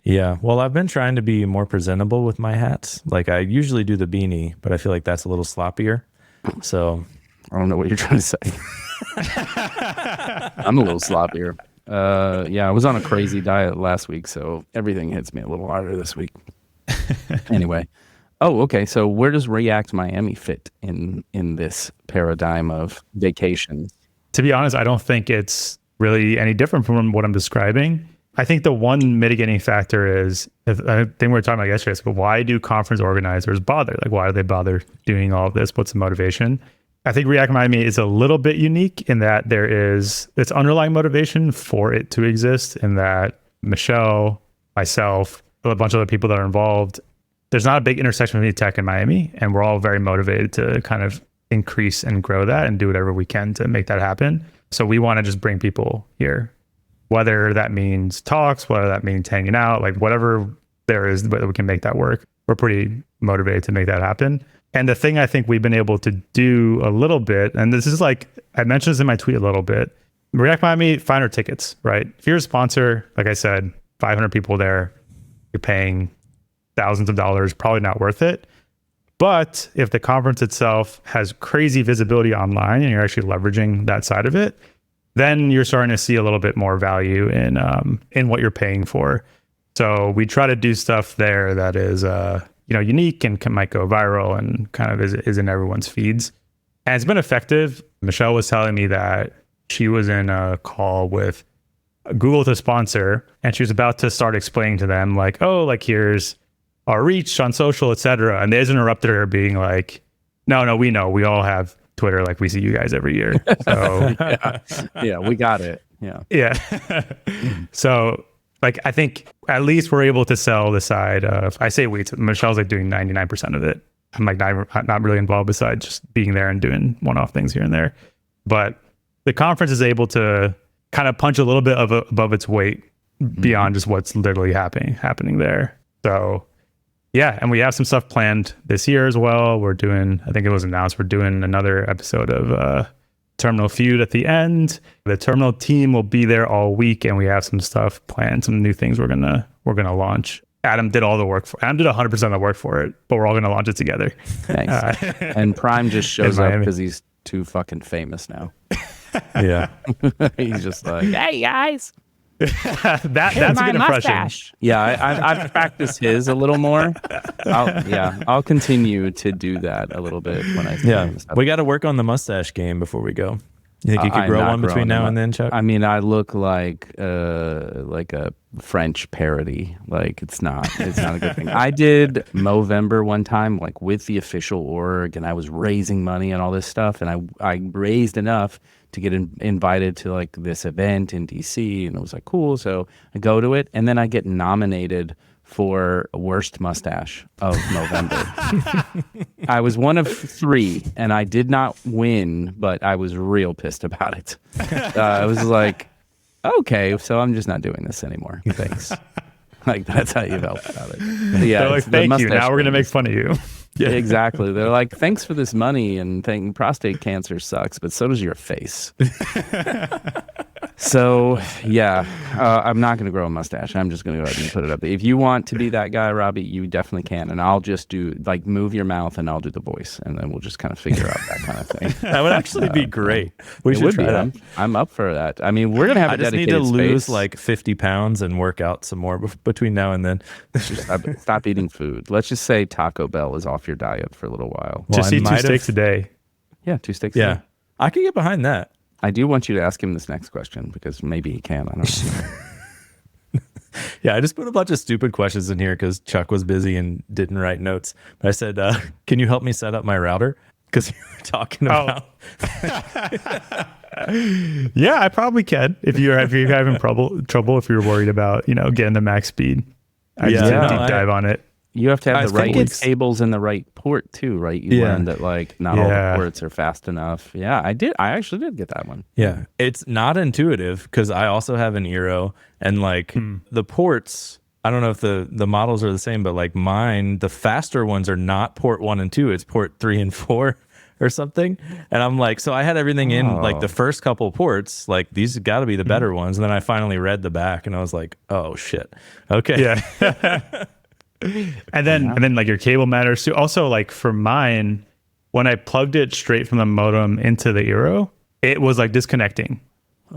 Yeah. Well, I've been trying to be more presentable with my hats. Like I usually do the beanie, but I feel like that's a little sloppier. So I don't know what you're trying to say. I'm a little sloppier. I was on a crazy diet last week, so everything hits me a little harder this week. Anyway. Oh, okay. So where does React Miami fit in this paradigm of vacations? To be honest, I don't think it's really any different from what I'm describing. I think the one mitigating factor is, I think we were talking about yesterday, but why do conference organizers bother? Like, why do they bother doing all of this? What's the motivation? I think React Miami is a little bit unique in that there is its underlying motivation for it to exist, in that Michelle, myself, a bunch of other people that are involved, there's not a big intersection between tech and Miami, and we're all very motivated to kind of increase and grow that and do whatever we can to make that happen. So we want to just bring people here, whether that means talks, whether that means hanging out, like whatever there is, whether we can make that work. We're pretty motivated to make that happen. And the thing I think we've been able to do a little bit, and this is like, I mentioned this in my tweet a little bit, React Miami, finer tickets, right? If you're a sponsor, like I said, 500 people there, you're paying thousands of dollars, probably not worth it. But if the conference itself has crazy visibility online and you're actually leveraging that side of it, then you're starting to see a little bit more value in what you're paying for. So we try to do stuff there that is unique and might go viral and kind of is in everyone's feeds. And it's been effective. Michelle was telling me that she was in a call with Google to sponsor, and she was about to start explaining to them like, oh, like here's our reach on social, etc. And they just interrupted her being like, no, we know. We all have Twitter. Like we see you guys every year. So Yeah, we got it. Yeah. yeah. So like, I think at least we're able to sell the side of, I say we, Michelle's like doing 99% of it. I'm like not really involved besides just being there and doing one-off things here and there. But the conference is able to kind of punch a little bit above its weight beyond just what's literally happening there. So yeah, and we have some stuff planned this year as well. We're doing, I think it was announced, we're doing another episode of Terminal Feud at the end. The Terminal team will be there all week, and we have some stuff planned, some new things we're gonna launch. Adam did all the work Adam did 100% of the work for it, but we're all gonna launch it together. Thanks. And Prime just shows up Miami. because he's too fucking famous now. Yeah. He's just like, hey guys. That's a good impression. Yeah, I've practiced his a little more. I'll continue to do that a little bit when I see Yeah. him. We got to work on the mustache game before we go. You think you could I'm grow not one between growing now them. and then, Chuck? I mean, I look like a French parody. Like it's not a good thing. I did Movember one time, like with the official org, and I was raising money and all this stuff, and I raised enough to get invited to like this event in DC, and it was like cool. So I go to it, and then I get nominated for worst mustache of November. I was one of 3, and I did not win, but I was real pissed about it. I was like, okay, so I'm just not doing this anymore. Thanks. Like that's how you felt about it. But yeah, They're like, it's the thank you. mustache Now we're gonna thing. make fun of you. Yeah, exactly. They're like, thanks for this money, and prostate cancer sucks, but so does your face. So yeah, I'm not going to grow a mustache. I'm just going to go ahead and put it up. If you want to be that guy, Robbie, you definitely can, and I'll just do like move your mouth, and I'll do the voice, and then we'll just kind of figure out that kind of thing. That would actually be great. We It should would try be. that. I'm up for that. I mean, we're gonna have a I just need dedicated to lose space. like 50 pounds and work out some more between now and then. Stop eating food. Let's just say Taco Bell is off your diet for a little while. Well, Just I eat 2 might steaks a have- day. Yeah, 2 steaks. a Yeah. day. I could get behind that. I do want you to ask him this next question because maybe he can. I don't know. Yeah, I just put a bunch of stupid questions in here because Chuck was busy and didn't write notes. But I said, can you help me set up my router? Because you were talking about. Yeah, I probably can. If you're having trouble, if you're worried about getting the max speed, I just did a Yeah. deep dive on it. You have to have I the right think it's- cables in the right port too, right? You Yeah. learned that like not all Yeah. the ports are fast enough. Yeah, I did. I actually did get that one. Yeah, it's not intuitive because I also have an Eero and like the ports. I don't know if the models are the same, but like mine, the faster ones are not port 1 and 2. It's port 3 and 4 or something. And I'm like, so I had everything in like the first couple ports. Like these got to be the better ones. And then I finally read the back and I was like, oh shit. Okay. Yeah. And then like your cable matters too. Also, like for mine, when I plugged it straight from the modem into the Eero, it was like disconnecting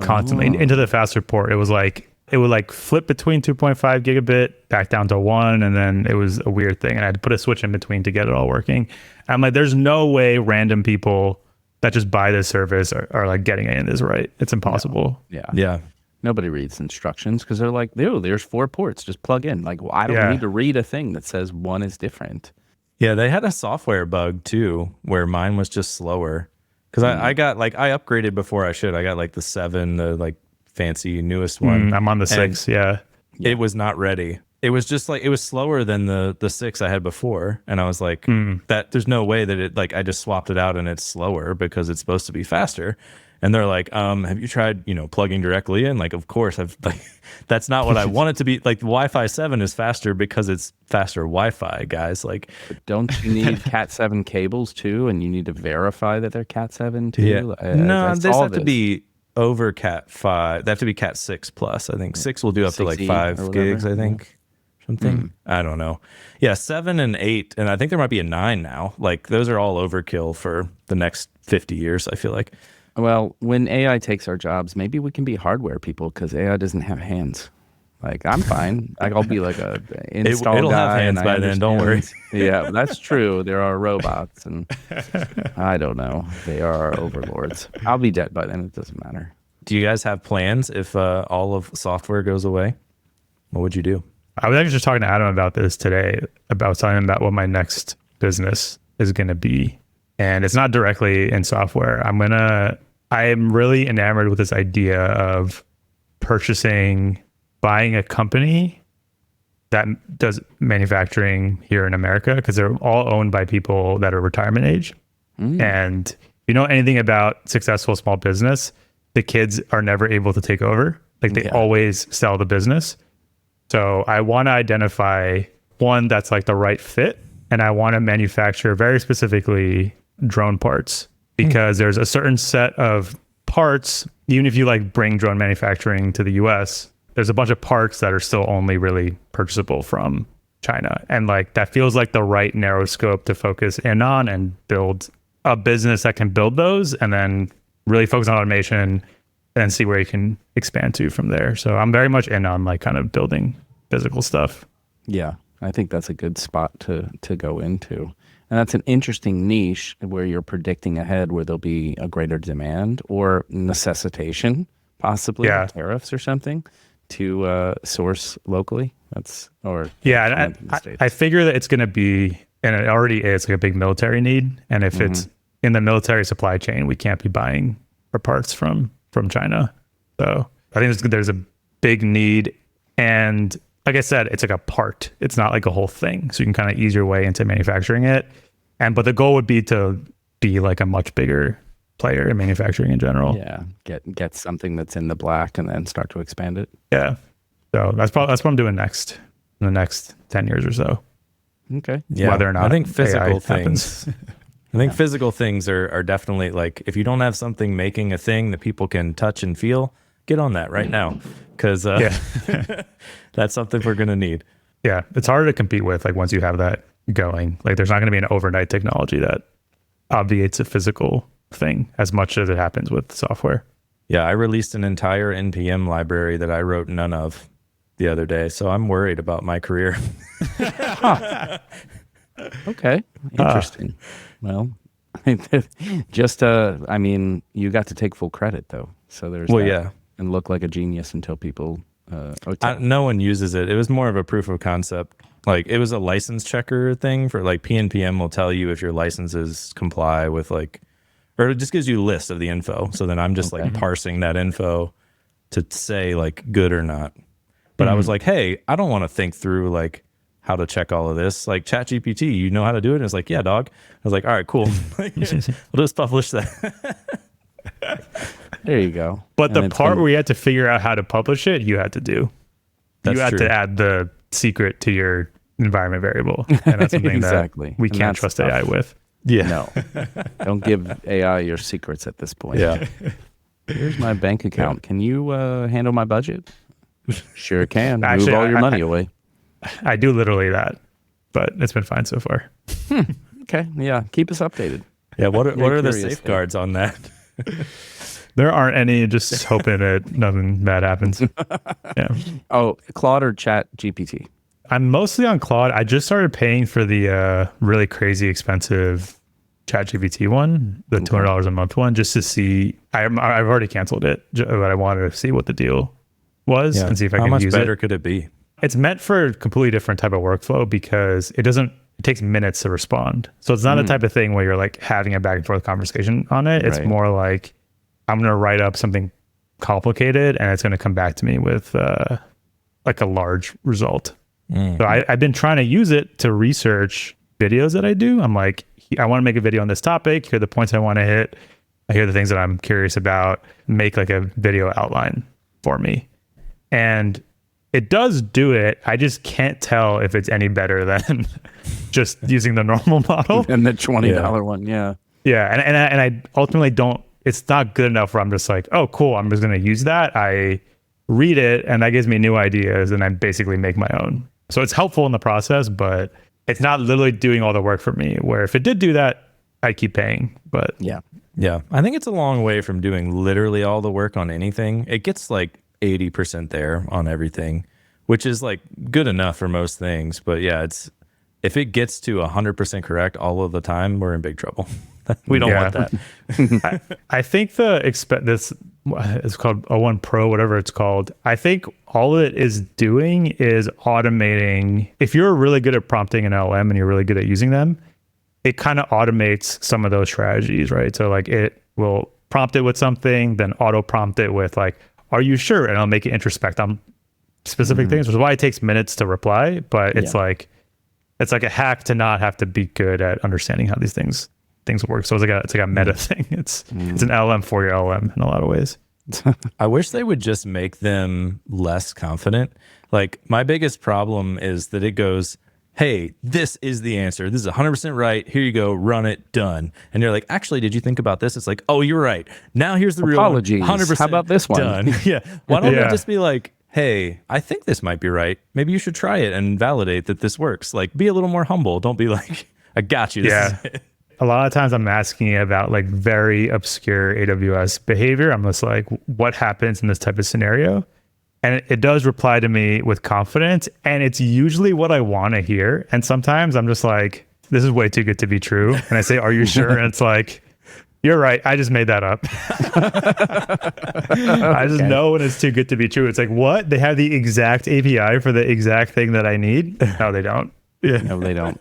constantly into the faster port. It was like it would like flip between 2.5 gigabit back down to 1, and then it was a weird thing. And I had to put a switch in between to get it all working. And I'm like, there's no way random people that just buy this service are like getting it in this right. It's impossible. Yeah. Yeah. Nobody reads instructions because they're like, "Ew, there's 4 ports. Just plug in." Like, well, I don't Yeah. need to read a thing that says one is different. Yeah, they had a software bug too, where mine was just slower. Because I got like I upgraded before I should. I got like the 7, the like fancy newest one. I'm on the 6. Yeah. It was not ready. It was just like it was slower than the 6 I had before, and I was like, that there's no way that it like I just swapped it out and it's slower because it's supposed to be faster. And they're like, have you tried, plugging directly in? Like, of course, I've like, that's not what I want it to be. Like, the Wi-Fi 7 is faster because it's faster Wi-Fi, guys. Like, Don't you need Cat 7 cables too? And you need to verify that they're Cat 7 too? no, That's this all have to be over Cat 5. They have to be Cat 6 plus. I think 6 will do up to like 6E 5 or whatever. gigs. I think something. I don't know. Yeah, 7 and 8, and I think there might be a 9 now. Like, those are all overkill for the next 50 years. I feel like. Well, when AI takes our jobs, maybe we can be hardware people because AI doesn't have hands. Like, I'm fine. Like, I'll be like a install it'll have guy. hands and I by then, don't worry. understand. Yeah, that's true. There are robots, and I don't know. They are our overlords. I'll be dead by then. It doesn't matter. Do you guys have plans if all of software goes away? What would you do? I was actually just talking to Adam about this today, about talking about what my next business is going to be. And it's not directly in software. I am really enamored with this idea of buying a company that does manufacturing here in America, because they're all owned by people that are retirement age. And if you know anything about successful small business, the kids are never able to take over. Like they always sell the business. So I want to identify one that's like the right fit. And I want to manufacture very specifically drone parts, because there's a certain set of parts, even if you like bring drone manufacturing to the US, there's a bunch of parts that are still only really purchasable from China. And like that feels like the right narrow scope to focus in on and build a business that can build those, and then really focus on automation and then see where you can expand to from there. So I'm very much in on like kind of building physical stuff. Yeah, I think that's a good spot to go into. And that's an interesting niche where you're predicting ahead where there'll be a greater demand or necessitation, possibly tariffs or something, to source locally. I figure that it's going to be, and it already is, like a big military need. And if it's in the military supply chain, we can't be buying our parts from China. So I think there's a big need. And like I said, it's like a part. It's not like a whole thing. So you can kind of ease your way into manufacturing it. But the goal would be to be like a much bigger player in manufacturing in general. Yeah, get something that's in the black and then start to expand it. Yeah. So that's what I'm doing next, in the next 10 years or so. Okay. Yeah. Whether or not I think physical AI things. happens. I think physical things are definitely like, if you don't have something making a thing that people can touch and feel, get on that right now, because that's something we're gonna need. Yeah, it's harder to compete with like once you have that going. Like there's not going to be an overnight technology that obviates a physical thing as much as it happens with software. Yeah, I released an entire NPM library that I wrote none of the other day, so I'm worried about my career. Okay, interesting. Well, just I mean, you got to take full credit though, so there's and look like a genius until people. No one uses it. It was more of a proof of concept. Like it was a license checker thing for like PNPM will tell you if your licenses comply with like, or it just gives you a list of the info. So then I'm just like parsing that info to say like good or not. But I was like, hey, I don't want to think through like how to check all of this. Like ChatGPT, you know how to do it? And it's like, yeah, dog. I was like, all right, cool. We'll just publish that. There you go. But the part where you had to figure out how to publish it, you had to do. That's you had true. to add the secret to your environment variable. And that's something that we can't trust AI with. Yeah. No. Don't give AI your secrets at this point. Yeah. Here's my bank account. Can you handle my budget? Sure can. Actually, move all your money away. I do literally that, but it's been fine so far. Okay. Yeah. Keep us updated. Yeah. What are the curious safeguards on that? There aren't any, just hoping that nothing bad happens. Yeah. Oh, Claude or ChatGPT? I'm mostly on Claude. I just started paying for the really crazy expensive ChatGPT one, the $200 a month one, just to see. I've already canceled it, but I wanted to see what the deal was and see if I can use it. How much better could it be? It's meant for a completely different type of workflow because it takes minutes to respond. So it's not a type of thing where you're like having a back and forth conversation on it. It's more like I'm going to write up something complicated and it's going to come back to me with like a large result. So I've been trying to use it to research videos that I do. I'm like, I want to make a video on this topic. Here are the points I want to hit. Here are the things that I'm curious about. Make like a video outline for me. And it does do it. I just can't tell if it's any better than just using the normal model. And the $20 one. Yeah. Yeah. And I ultimately don't, it's not good enough where I'm just like, oh, cool, I'm just going to use that. I read it and that gives me new ideas and I basically make my own. So it's helpful in the process, but it's not literally doing all the work for me, where if it did do that, I'd keep paying. But yeah. I think it's a long way from doing literally all the work on anything. It gets like 80% there on everything, which is like good enough for most things. But yeah, if it gets to 100% correct all of the time, we're in big trouble. We don't Yeah. want that. I think this it's called O1 Pro, whatever it's called. I think all it is doing is automating. If you're really good at prompting an LM and you're really good at using them, it kind of automates some of those strategies, right? So like it will prompt it with something, then auto prompt it with like, are you sure? And I'll make it introspect on specific things, which is why it takes minutes to reply. But it's like a hack to not have to be good at understanding how these things work. So it's like a meta thing. It's an LM for your LM in a lot of ways. I wish they would just make them less confident. Like my biggest problem is that it goes, hey, this is the answer. This is 100% right. Here you go. Run it. Done. And you're like, actually, did you think about this? It's like, oh, you're right. Now here's the Apologies. real 100%. How about this one? Done. Yeah. Why don't Yeah. they just be like, hey, I think this might be right. Maybe you should try it and validate that this works. Like, be a little more humble. Don't be like, I got you. This Yeah. is it. A lot of times I'm asking about like very obscure AWS behavior. I'm just like, what happens in this type of scenario? And it does reply to me with confidence. And it's usually what I want to hear. And sometimes I'm just like, this is way too good to be true. And I say, are you sure? And it's like, you're right. I just made that up. I just know when it's too good to be true. It's like, what? They have the exact API for the exact thing that I need? No, they don't. Yeah. No, they don't.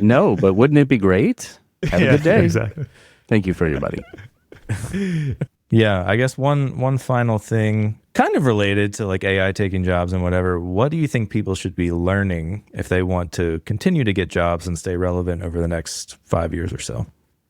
No, but wouldn't it be great? Have a good day. Exactly. Thank you for your buddy. Yeah, I guess one final thing, kind of related to like AI taking jobs and whatever. What do you think people should be learning if they want to continue to get jobs and stay relevant over the next 5 years or so?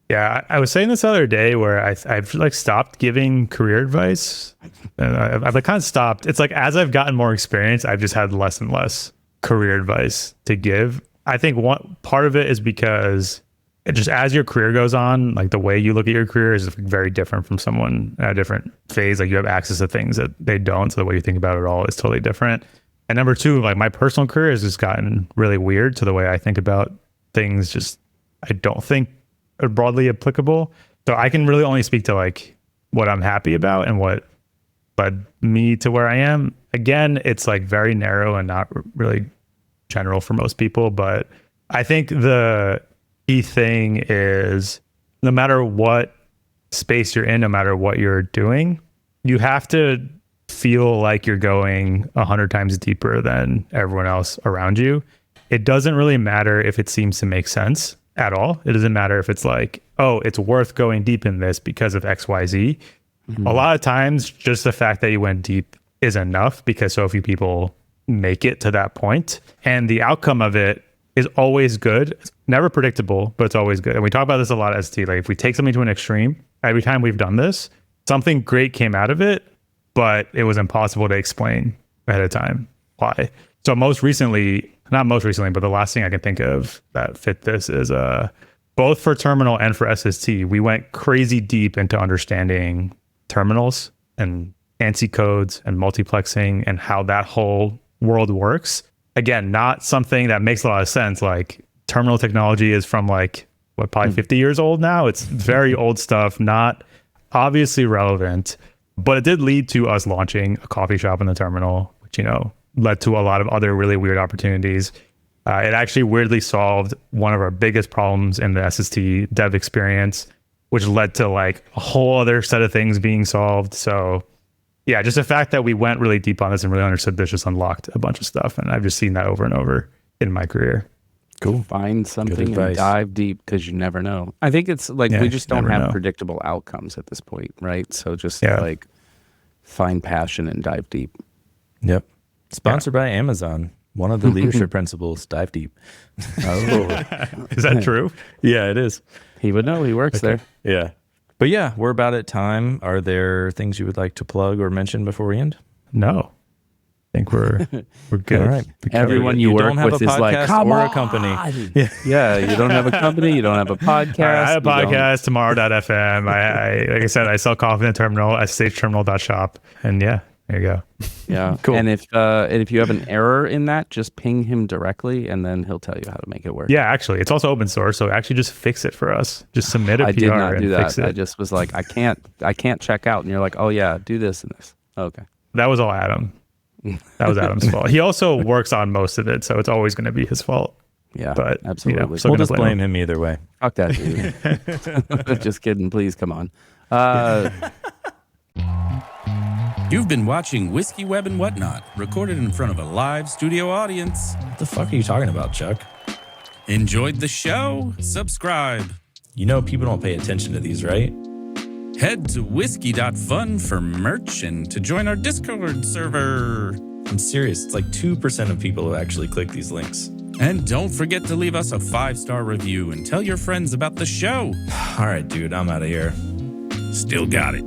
Yeah, I was saying this the other day where I've like stopped giving career advice. And I've like kind of stopped. It's like as I've gotten more experience, I've just had less and less career advice to give. I think one part of it is because it just as your career goes on, like the way you look at your career is very different from someone at a different phase. Like you have access to things that they don't. So the way you think about it all is totally different. And number two, like my personal career has just gotten really weird to the way I think about things. Just, I don't think are broadly applicable. So I can really only speak to like what I'm happy about and what led me to where I am. Again, it's like very narrow and not really general for most people. But I think the key thing is no matter what space you're in, no matter what you're doing, you have to feel like you're going 100 times deeper than everyone else around you. It doesn't really matter if it seems to make sense at all. It doesn't matter if it's like, oh, it's worth going deep in this because of XYZ. Mm-hmm. A lot of times, just the fact that you went deep is enough because so few people make it to that point. And the outcome of it is always good. It's never predictable, but it's always good. And we talk about this a lot at ST. Like if we take something to an extreme, every time we've done this, something great came out of it, but it was impossible to explain ahead of time why. So not most recently, but the last thing I can think of that fit this is both for terminal and for SST, we went crazy deep into understanding terminals and ANSI codes and multiplexing and how that whole world works. Again, not something that makes a lot of sense. Like terminal technology is from like, what, probably 50 years old now. It's very old stuff, not obviously relevant, but it did lead to us launching a coffee shop in the terminal, which, you know, led to a lot of other really weird opportunities. It actually weirdly solved one of our biggest problems in the SST dev experience, which led to like a whole other set of things being solved. So yeah, just the fact that we went really deep on this and really understood this just unlocked a bunch of stuff. And I've just seen that over and over in my career. Cool. Find something and dive deep because you never know. I think it's like we just don't have predictable outcomes at this point, right? So just like find passion and dive deep. Yep. Sponsored by Amazon. One of the leadership principles, dive deep. Oh, is that true? Yeah, it is. He would know. He works there. Yeah. But yeah, we're about at time. Are there things you would like to plug or mention before we end? No. I think we're good. All right. Everyone you work with is like, come or on. a company. Yeah, you don't have a company, you don't have a podcast. I have a podcast, tomorrow.fm. I like I said, I sell coffee in the terminal at stageterminal.shop. And yeah, there you go. Yeah, cool. And if you have an error in that, just ping him directly, and then he'll tell you how to make it work. Yeah, actually, it's also open source, so actually just fix it for us. Just submit a PR. I did not do fix that. it. I just was like, I can't check out, and you're like, oh yeah, do this and this. Okay. That was all Adam. That was Adam's fault. He also works on most of it, so it's always going to be his fault. Yeah, but absolutely. still We'll gonna just blame him either way. Fuck that dude. Just kidding. Please, come on. You've been watching Whiskey, Web, and Whatnot, recorded in front of a live studio audience. What the fuck are you talking about, Chuck? Enjoyed the show? Subscribe. You know people don't pay attention to these, right? Head to whiskey.fun for merch and to join our Discord server. I'm serious. It's like 2% of people who actually click these links. And don't forget to leave us a 5-star review and tell your friends about the show. All right, dude, I'm out of here. Still got it.